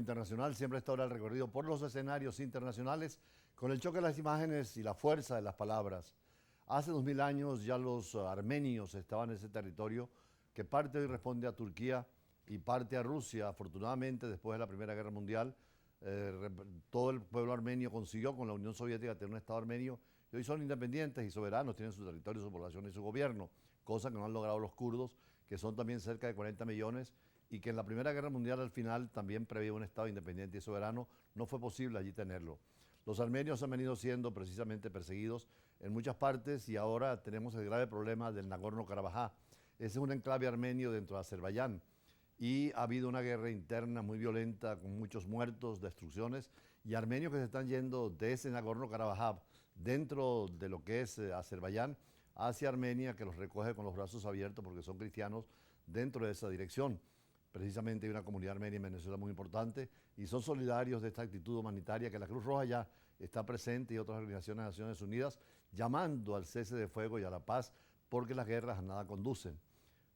Internacional siempre está ahora el recorrido por los escenarios internacionales con el choque de las imágenes y la fuerza de las palabras. Hace 2000 años ya los armenios estaban en ese territorio que parte hoy responde a Turquía y parte a Rusia. Afortunadamente, después de la Primera Guerra Mundial, todo el pueblo armenio consiguió con la Unión Soviética tener un Estado armenio y hoy son independientes y soberanos, tienen su territorio, su población y su gobierno, cosa que no han logrado los kurdos, que son también cerca de 40 millones y que en la Primera Guerra Mundial al final también preveía un Estado independiente y soberano, no fue posible allí tenerlo. Los armenios han venido siendo precisamente perseguidos en muchas partes y ahora tenemos el grave problema del Nagorno-Karabaj. Ese es un enclave armenio dentro de Azerbaiyán y ha habido una guerra interna muy violenta con muchos muertos, destrucciones y armenios que se están yendo de ese Nagorno-Karabaj dentro de lo que es Azerbaiyán hacia Armenia, que los recoge con los brazos abiertos porque son cristianos dentro de esa dirección. Precisamente hay una comunidad armenia en Venezuela muy importante y son solidarios de esta actitud humanitaria que la Cruz Roja ya está presente y otras organizaciones de Naciones Unidas llamando al cese de fuego y a la paz porque las guerras a nada conducen.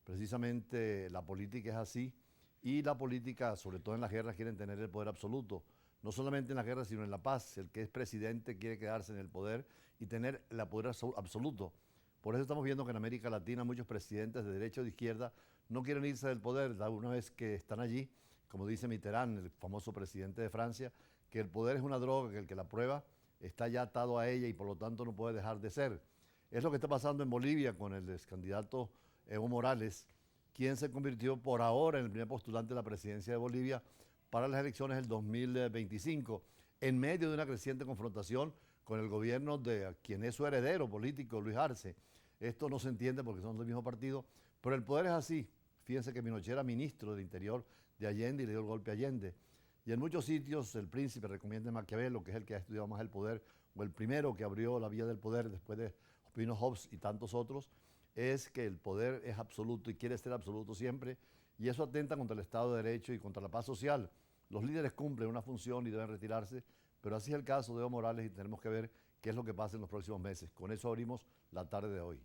Precisamente la política es así y la política, sobre todo en las guerras, quieren tener el poder absoluto. No solamente en las guerras, sino en la paz. El que es presidente quiere quedarse en el poder y tener el poder absoluto. Por eso estamos viendo que en América Latina muchos presidentes de derecha o de izquierda no quieren irse del poder. Una vez que están allí, como dice Mitterrand, el famoso presidente de Francia, que el poder es una droga, que el que la prueba está ya atado a ella y por lo tanto no puede dejar de ser. Es lo que está pasando en Bolivia con el ex candidato Evo Morales, quien se convirtió por ahora en el primer postulante de la presidencia de Bolivia para las elecciones del 2025, en medio de una creciente confrontación con el gobierno de quien es su heredero político, Luis Arce. Esto no se entiende porque son del mismo partido, pero el poder es así. Fíjense que Pinochet era ministro del Interior de Allende y le dio el golpe a Allende. Y en muchos sitios el príncipe recomienda a Maquiavelo, que es el que ha estudiado más el poder, o el primero que abrió la vía del poder después de Pino Hobbes y tantos otros, es que el poder es absoluto y quiere ser absoluto siempre, y eso atenta contra el Estado de Derecho y contra la paz social. Los líderes cumplen una función y deben retirarse, pero así es el caso de Evo Morales y tenemos que ver qué es lo que pasa en los próximos meses. Con eso abrimos la tarde de hoy.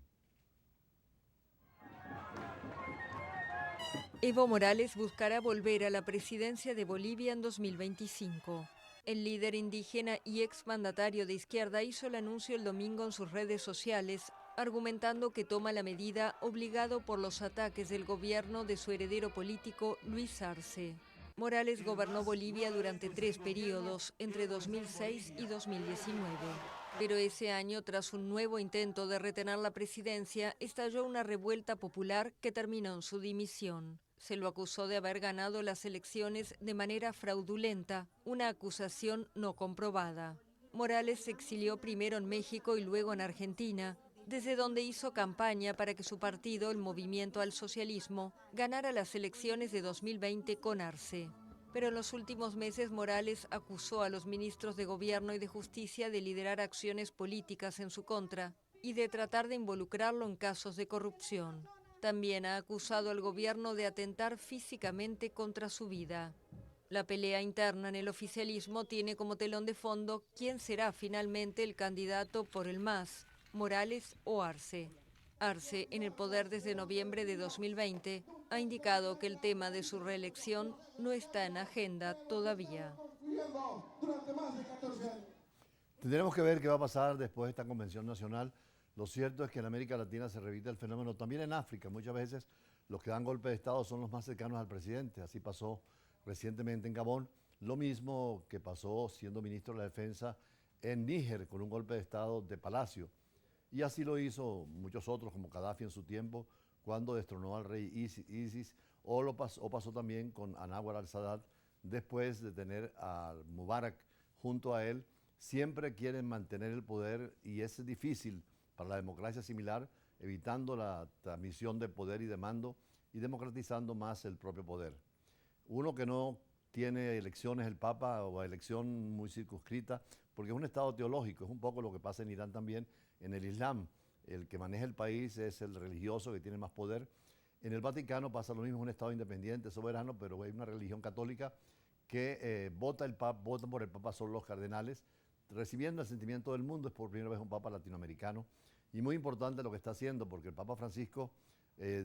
Evo Morales buscará volver a la presidencia de Bolivia en 2025. El líder indígena y exmandatario de izquierda hizo el anuncio el domingo en sus redes sociales, argumentando que toma la medida obligado por los ataques del gobierno de su heredero político, Luis Arce. Morales gobernó Bolivia durante 3 periodos, entre 2006 y 2019. Pero ese año, tras un nuevo intento de retener la presidencia, estalló una revuelta popular que terminó en su dimisión. Se lo acusó de haber ganado las elecciones de manera fraudulenta, una acusación no comprobada. Morales se exilió primero en México y luego en Argentina, desde donde hizo campaña para que su partido, el Movimiento al Socialismo, ganara las elecciones de 2020 con Arce. Pero en los últimos meses Morales acusó a los ministros de Gobierno y de Justicia de liderar acciones políticas en su contra y de tratar de involucrarlo en casos de corrupción. También ha acusado al gobierno de atentar físicamente contra su vida. La pelea interna en el oficialismo tiene como telón de fondo quién será finalmente el candidato por el MAS, Morales o Arce. Arce, en el poder desde noviembre de 2020, ha indicado que el tema de su reelección no está en agenda todavía. Tendremos que ver qué va a pasar después de esta convención nacional. Lo cierto es que en América Latina se repite el fenómeno, también en África. Muchas veces los que dan golpe de Estado son los más cercanos al presidente. Así pasó recientemente en Gabón. Lo mismo que pasó siendo ministro de la Defensa en Níger con un golpe de Estado de Palacio. Y así lo hizo muchos otros, como Gaddafi en su tiempo, cuando destronó al rey ISIS, o pasó también con Anwar al-Sadat, después de tener a Mubarak junto a él. Siempre quieren mantener el poder y es difícil para la democracia similar, evitando la transmisión de poder y de mando y democratizando más el propio poder. Uno que no tiene elecciones el Papa o elección muy circunscrita, porque es un estado teológico, es un poco lo que pasa en Irán también, en el Islam. El que maneja el país es el religioso que tiene más poder. En el Vaticano pasa lo mismo, es un estado independiente, soberano, pero hay una religión católica que votan por el Papa solo los cardenales, recibiendo el sentimiento del mundo. Es por primera vez un Papa latinoamericano. Y muy importante lo que está haciendo, porque el Papa Francisco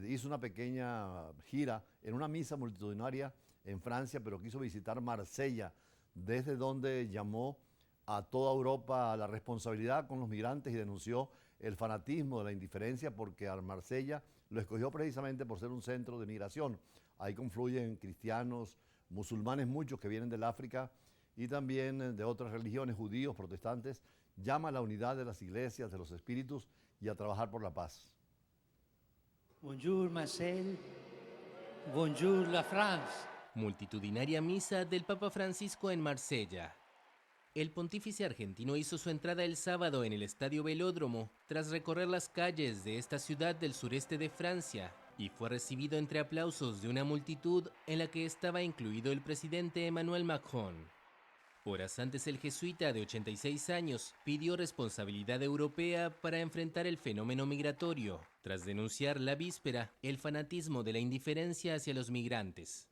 hizo una pequeña gira en una misa multitudinaria en Francia, pero quiso visitar Marsella, desde donde llamó a toda Europa a la responsabilidad con los migrantes y denunció el fanatismo de la indiferencia, porque a Marsella lo escogió precisamente por ser un centro de migración. Ahí confluyen cristianos, musulmanes, muchos que vienen del África y también de otras religiones, judíos, protestantes. Llama a la unidad de las iglesias, de los espíritus y a trabajar por la paz. Bonjour Marcel, bonjour la France. Multitudinaria misa del Papa Francisco en Marsella. El pontífice argentino hizo su entrada el sábado en el Estadio Velódromo tras recorrer las calles de esta ciudad del sureste de Francia y fue recibido entre aplausos de una multitud en la que estaba incluido el presidente Emmanuel Macron. Horas antes, el jesuita de 86 años pidió responsabilidad europea para enfrentar el fenómeno migratorio, tras denunciar la víspera el fanatismo de la indiferencia hacia los migrantes.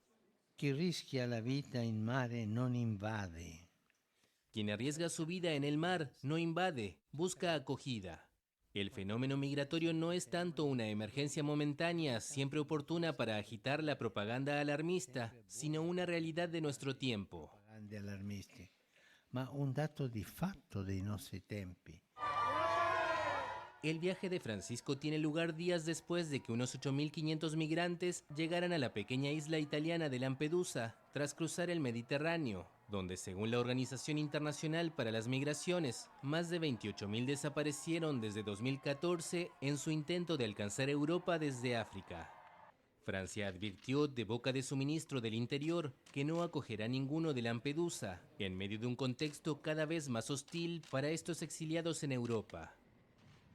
Chi rischia la vita in mare non invade. Quien arriesga su vida en el mar no invade, busca acogida. El fenómeno migratorio no es tanto una emergencia momentánea, siempre oportuna para agitar la propaganda alarmista, sino una realidad de nuestro tiempo. Allarmisti, ma un dato di fatto dei nostri tempi. El viaje de Francisco tiene lugar días después de que unos 8.500 migrantes llegaran a la pequeña isla italiana de Lampedusa tras cruzar el Mediterráneo, donde, según la Organización Internacional para las Migraciones, más de 28.000 desaparecieron desde 2014 en su intento de alcanzar Europa desde África. Francia advirtió de boca de su ministro del Interior que no acogerá ninguno de Lampedusa, en medio de un contexto cada vez más hostil para estos exiliados en Europa.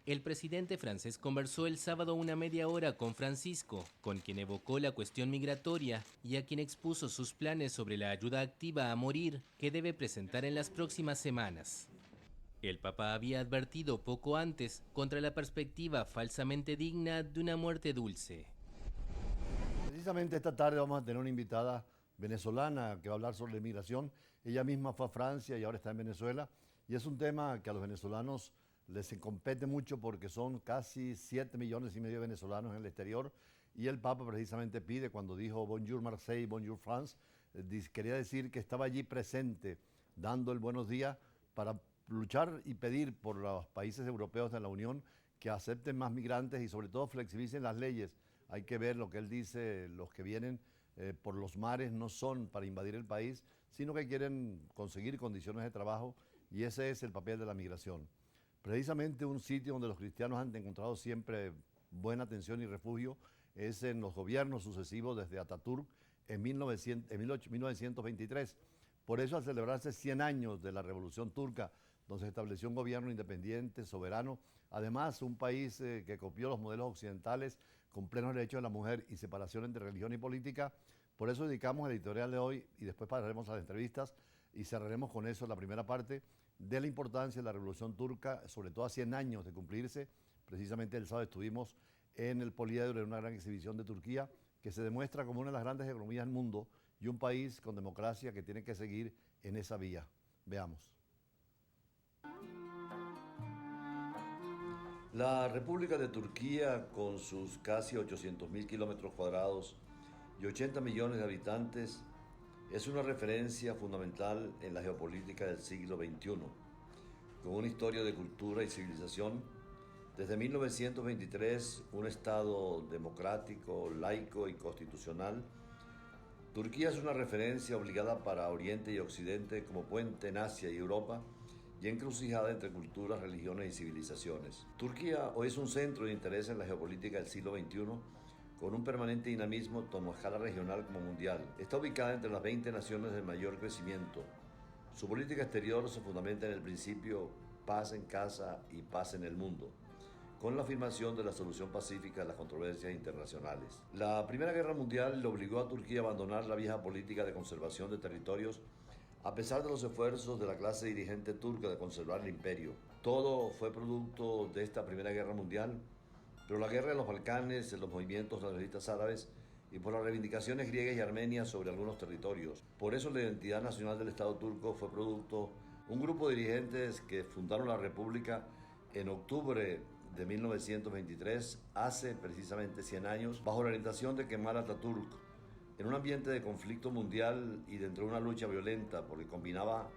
El presidente francés conversó el sábado una media hora con Francisco, con quien evocó la cuestión migratoria y a quien expuso sus planes sobre la ayuda activa a morir que debe presentar en las próximas semanas. El Papa había advertido poco antes contra la perspectiva falsamente digna de una muerte dulce. Precisamente esta tarde vamos a tener una invitada venezolana que va a hablar sobre la inmigración. Ella misma fue a Francia y ahora está en Venezuela. Y es un tema que a los venezolanos les compete mucho porque son casi 7,5 millones de venezolanos en el exterior. Y el Papa precisamente pide, cuando dijo Bonjour Marseille, Bonjour France, quería decir que estaba allí presente, dando el buenos días para luchar y pedir por los países europeos de la Unión que acepten más migrantes y sobre todo flexibilicen las leyes. Hay que ver lo que él dice, los que vienen por los mares no son para invadir el país, sino que quieren conseguir condiciones de trabajo y ese es el papel de la migración. Precisamente un sitio donde los cristianos han encontrado siempre buena atención y refugio es en los gobiernos sucesivos desde Ataturk en 1923. Por eso, al celebrarse 100 años de la Revolución Turca, donde se estableció un gobierno independiente, soberano, además un país que copió los modelos occidentales con plenos derechos de la mujer y separación entre religión y política. Por eso dedicamos el editorial de hoy y después pasaremos a las entrevistas y cerraremos con eso la primera parte de la importancia de la Revolución Turca, sobre todo a 100 años de cumplirse. Precisamente el sábado estuvimos en el Poliedro en una gran exhibición de Turquía que se demuestra como una de las grandes economías del mundo y un país con democracia que tiene que seguir en esa vía. Veamos. La República de Turquía, con sus casi 800.000 kilómetros cuadrados y 80 millones de habitantes, es una referencia fundamental en la geopolítica del siglo XXI, con una historia de cultura y civilización. Desde 1923, un Estado democrático, laico y constitucional, Turquía es una referencia obligada para Oriente y Occidente como puente en Asia y Europa y encrucijada entre culturas, religiones y civilizaciones. Turquía hoy es un centro de interés en la geopolítica del siglo XXI, con un permanente dinamismo tanto a escala regional como mundial. Está ubicada entre las 20 naciones de mayor crecimiento. Su política exterior se fundamenta en el principio paz en casa y paz en el mundo, con la afirmación de la solución pacífica de las controversias internacionales. La Primera Guerra Mundial le obligó a Turquía a abandonar la vieja política de conservación de territorios a pesar de los esfuerzos de la clase dirigente turca de conservar el imperio. Todo fue producto de esta Primera Guerra Mundial, pero la guerra de los Balcanes, los movimientos nacionalistas árabes y por las reivindicaciones griegas y armenias sobre algunos territorios. Por eso la identidad nacional del Estado turco fue producto de un grupo de dirigentes que fundaron la República en octubre de 1923, hace precisamente 100 años, bajo la orientación de Kemal Atatürk, En un ambiente de conflicto mundial y dentro de una lucha violenta, porque combinaba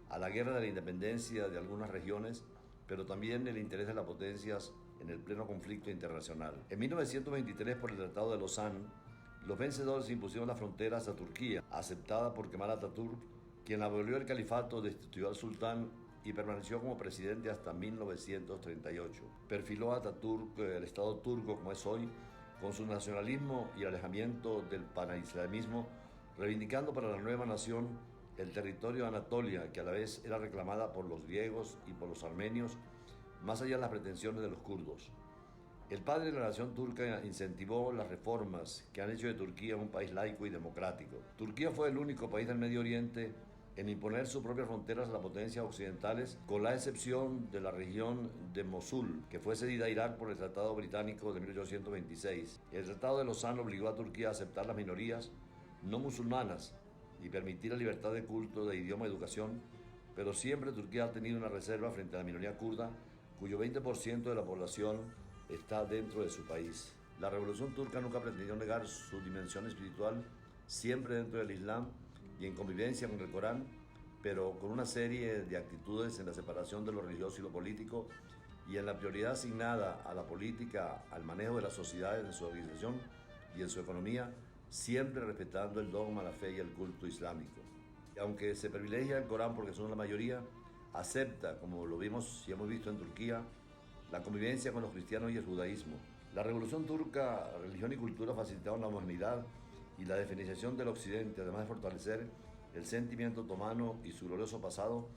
a la guerra de la independencia de algunas regiones, pero también el interés de las potencias en el pleno conflicto internacional. En 1923, por el Tratado de Lausanne, los vencedores impusieron las fronteras a Turquía, aceptada por Kemal Atatürk, quien abolió el califato, destituyó al sultán y permaneció como presidente hasta 1938. Perfiló a Atatürk el Estado turco como es hoy, con su nacionalismo y alejamiento del panislamismo, reivindicando para la nueva nación el territorio de Anatolia, que a la vez era reclamada por los griegos y por los armenios, más allá de las pretensiones de los kurdos. El padre de la nación turca incentivó las reformas que han hecho de Turquía un país laico y democrático. Turquía fue el único país del Medio Oriente en imponer sus propias fronteras a las potencias occidentales, con la excepción de la región de Mosul, que fue cedida a Irak por el Tratado Británico de 1826. El Tratado de Lausanne obligó a Turquía a aceptar las minorías no musulmanas y permitir la libertad de culto, de idioma y educación, pero siempre Turquía ha tenido una reserva frente a la minoría kurda, cuyo 20% de la población está dentro de su país. La Revolución Turca nunca pretendió negar su dimensión espiritual, siempre dentro del Islam y en convivencia con el Corán, pero con una serie de actitudes en la separación de lo religioso y lo político y en la prioridad asignada a la política, al manejo de las sociedades en su organización y en su economía, siempre respetando el dogma, la fe y el culto islámico. Y aunque se privilegia el Corán porque son la mayoría, acepta, como lo vimos y hemos visto en Turquía, la convivencia con los cristianos y el judaísmo. La Revolución Turca, religión y cultura facilitaron la homogeneidad y la definición del Occidente, además de fortalecer el sentimiento otomano y su glorioso pasado,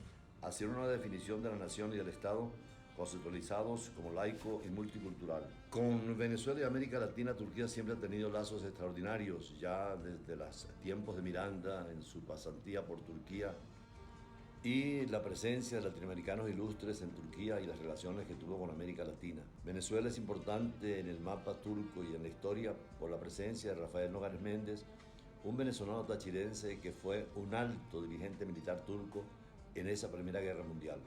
hacia una definición de la nación y del Estado conceptualizados como laico y multicultural. Con Venezuela y América Latina, Turquía siempre ha tenido lazos extraordinarios, ya desde los tiempos de Miranda en su pasantía por Turquía, y la presencia de latinoamericanos ilustres en Turquía y las relaciones que tuvo con América Latina. Venezuela es importante en el mapa turco y en la historia por la presencia de Rafael Nogales Méndez, un venezolano tachirense que fue un alto dirigente militar turco en esa Primera Guerra Mundial.